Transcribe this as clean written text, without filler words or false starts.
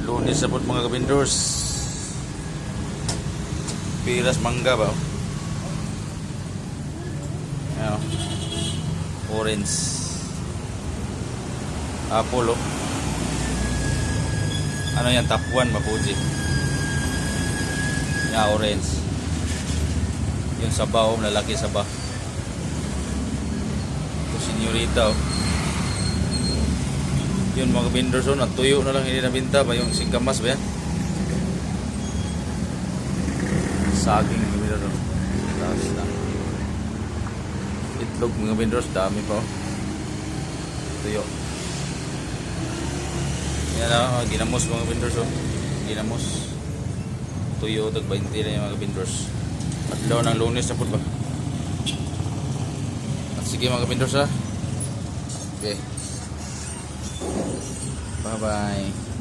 Lunes na po mga kabindors. Piras mangga ba? Ayan, orange. Apple oh. Ano yan? Top 1 mapuji. Yan, orange. Yung sabaw, lalaki sabaw. Ito senyorita oh. Yun mga vendors oh, natuyo na lang, hindi nabinta pa yung singkamas ba yan? Saging mga vendors oh. Tapos na itlog mga vendors, dami pa oh. Tuyo. Yan na, ginamos mga vendors oh. Ginamos. Tuyo, tag 20 na yung mga vendors. Adlaw ng Lunes na po ba? At sige mga vendors ha. Okay. Bye bye.